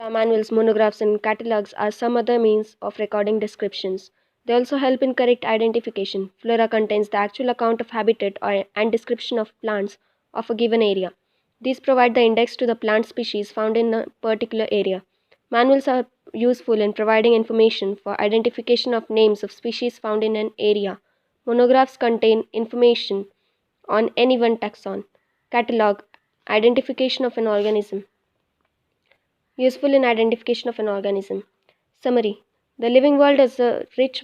Manuals, monographs, and catalogs are some other means of recording descriptions. They also help in correct identification. Flora contains the actual account of habitat and description of plants of a given area. These provide the index to the plant species found in a particular area. Manuals are useful in providing information for identification of names of species found in an area. Monographs contain information on any one taxon. Catalog, identification of an organism. Useful in identification of an organism. Summary. The living world is rich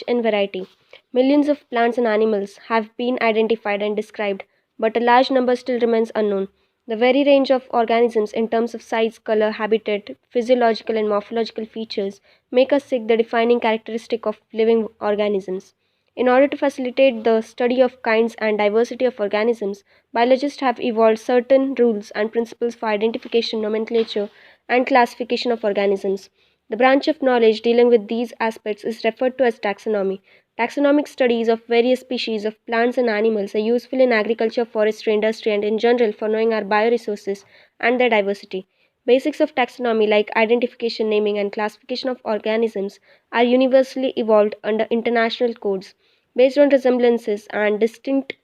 in variety. Millions of plants and animals have been identified and described, but a large number still remains unknown. The very range of organisms in terms of size, color, habitat, physiological and morphological features make us seek the defining characteristic of living organisms. In order to facilitate the study of kinds and diversity of organisms, biologists have evolved certain rules and principles for identification, nomenclature, and classification of organisms. The branch of knowledge dealing with these aspects is referred to as taxonomy. Taxonomic studies of various species of plants and animals are useful in agriculture, forestry, industry, and in general for knowing our bioresources and their diversity. Basics of taxonomy like identification, naming, and classification of organisms are universally evolved under international codes. Based on resemblances and distinct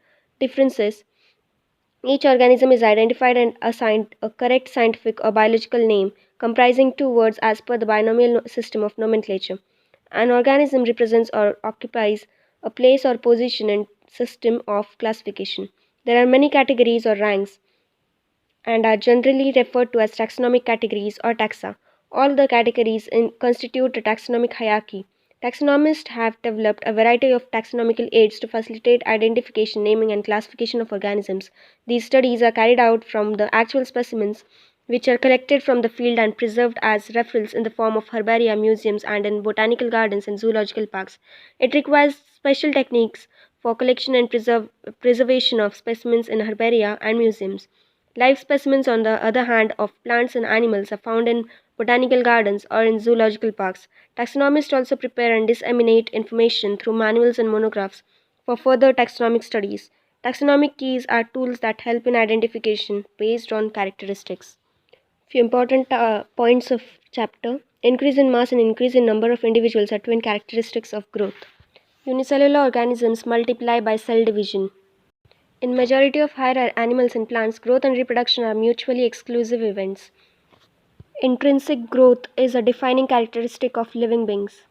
differences, each organism is identified and assigned a correct scientific or biological name comprising two words as per the binomial system of nomenclature. An organism represents or occupies a place or position in system of classification. There are many categories or ranks and are generally referred to as taxonomic categories or taxa. All the categories constitute a taxonomic hierarchy. Taxonomists have developed a variety of taxonomical aids to facilitate identification, naming, and classification of organisms. These studies are carried out from the actual specimens, which are collected from the field and preserved as referrals in the form of herbaria, museums, and in botanical gardens and zoological parks. It requires special techniques for collection and preservation of specimens in herbaria and museums. Live specimens, on the other hand, of plants and animals are found in botanical gardens or in zoological parks. Taxonomists also prepare and disseminate information through manuals and monographs for further taxonomic studies. Taxonomic keys are tools that help in identification based on characteristics. Few important points of chapter. Increase in mass and increase in number of individuals are twin characteristics of growth. Unicellular organisms multiply by cell division. In majority of higher animals and plants, growth and reproduction are mutually exclusive events. Intrinsic growth is a defining characteristic of living beings.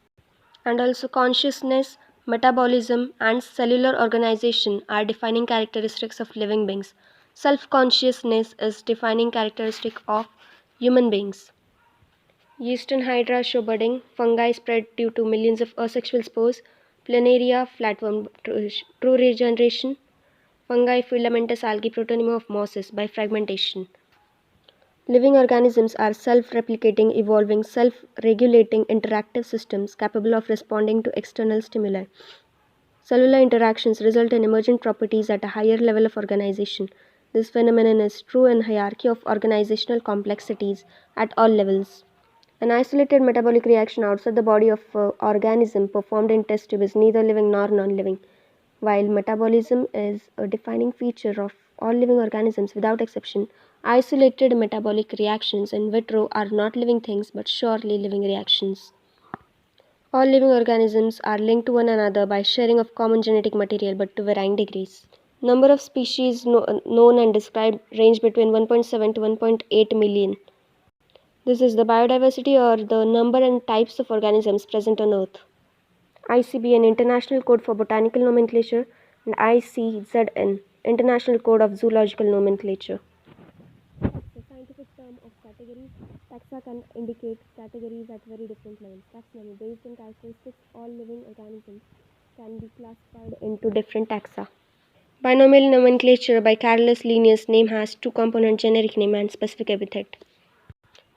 And also consciousness, metabolism, and cellular organization are defining characteristics of living beings. Self-consciousness is defining characteristic of human beings. Yeast and hydra show budding. Fungi spread due to millions of asexual spores. Planaria, flatworm, true regeneration. Fungi, filamentous algae, protonema of mosses by fragmentation. Living organisms are self-replicating, evolving, self-regulating interactive systems capable of responding to external stimuli. Cellular interactions result in emergent properties at a higher level of organization. This phenomenon is true in hierarchy of organizational complexities at all levels. An isolated metabolic reaction outside the body of an organism performed in test tube is neither living nor non-living. While metabolism is a defining feature of all living organisms without exception, isolated metabolic reactions in vitro are not living things but surely living reactions. All living organisms are linked to one another by sharing of common genetic material but to varying degrees. Number of species known and described range between 1.7 to 1.8 million. This is the biodiversity or the number and types of organisms present on Earth. ICBN, International Code for Botanical Nomenclature, and ICZN, International Code of Zoological Nomenclature. The scientific term of categories. Taxa can indicate categories at very different levels. Taxonomy, based on characteristics, all living organisms can be classified into different taxa. Binomial nomenclature by Carolus Linnaeus. Name has two components, generic name and specific epithet.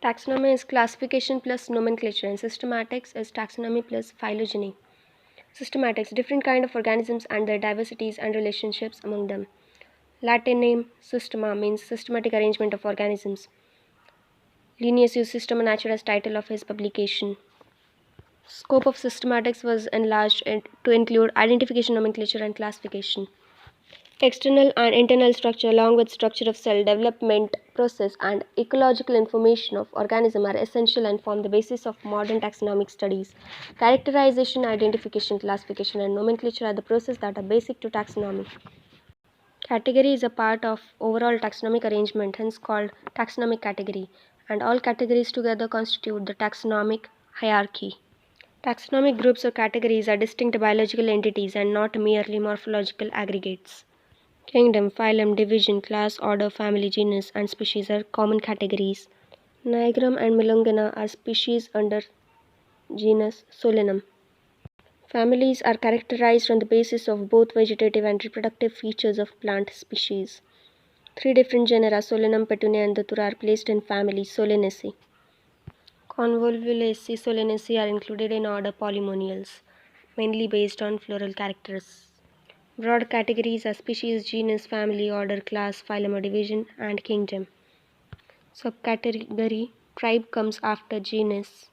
Taxonomy is classification plus nomenclature, and systematics is taxonomy plus phylogeny. Systematics, different kind of organisms and their diversities and relationships among them. Latin name systema means systematic arrangement of organisms. Linnaeus used Systema Naturae as title of his publication. Scope of systematics was enlarged to include identification, nomenclature, and classification. External and internal structure along with structure of cell development process and ecological information of organism are essential and form the basis of modern taxonomic studies. Characterization, identification, classification and nomenclature are the processes that are basic to taxonomy. Category is a part of overall taxonomic arrangement, hence called taxonomic category, and all categories together constitute the taxonomic hierarchy. Taxonomic groups or categories are distinct biological entities and not merely morphological aggregates. Kingdom, phylum, division, class, order, family, genus, and species are common categories. Nigrum and Melongena are species under genus Solanum. Families are characterized on the basis of both vegetative and reproductive features of plant species. Three different genera, Solanum, Petunia, and Datura, are placed in family Solanaceae. Convolvulaceae, Solanaceae are included in order Polymoniales, mainly based on floral characters. Broad categories are species, genus, family, order, class, phylum or division, and kingdom. Subcategory tribe comes after genus,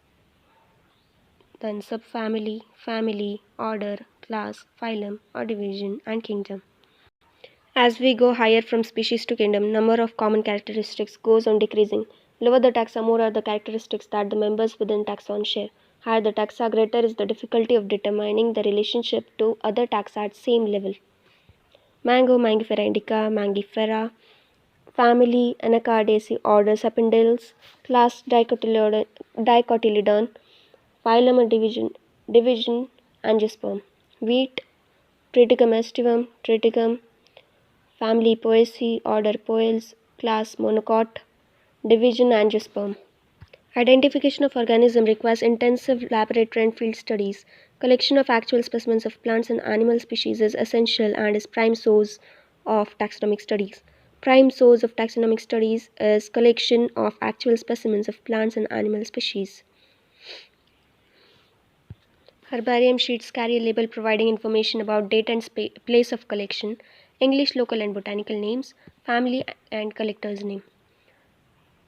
then subfamily, family, order, class, phylum or division, and kingdom. As we go higher from species to kingdom, number of common characteristics goes on decreasing. Lower the taxa, more are the characteristics that the members within taxon share. Higher the taxa, greater is the difficulty of determining the relationship to other taxa at same level. Mango, Mangifera indica, Mangifera, family Anacardiaceae, order Sapindales, class Dicotyledon, phylum or division Angiosperm. Wheat, Triticum aestivum, Triticum, family Poaceae, order Poales, class Monocot, division Angiosperm. Identification of organism requires intensive laboratory and field studies. Collection of actual specimens of plants and animal species is essential and is prime source of taxonomic studies. Prime source of taxonomic studies is collection of actual specimens of plants and animal species. Herbarium sheets carry a label providing information about date and place of collection, English, local and botanical names, family and collector's name.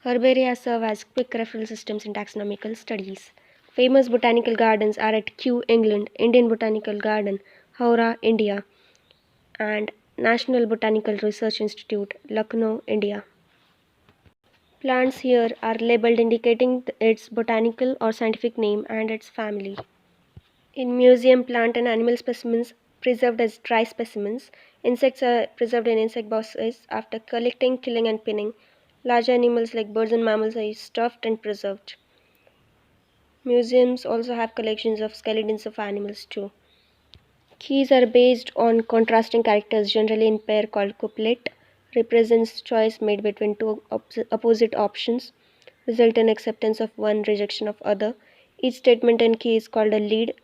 Herbaria serve as quick referral systems in taxonomical studies. Famous botanical gardens are at Kew, England, Indian Botanical Garden, Howrah, India, and National Botanical Research Institute, Lucknow, India. Plants here are labeled indicating its botanical or scientific name and its family. In museum, plant and animal specimens preserved as dry specimens. Insects are preserved in insect boxes after collecting, killing, and pinning. Larger animals like birds and mammals are stuffed and preserved. Museums also have collections of skeletons of animals too. Keys are based on contrasting characters, generally in pair called couplet, represents choice made between two opposite options, result in acceptance of one, rejection of other. Each statement and key is called a lead.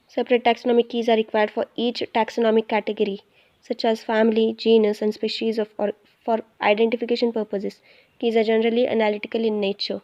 Separate taxonomic keys are required for each taxonomic category, such as family, genus, and species or for identification purposes. Keys are generally analytical in nature.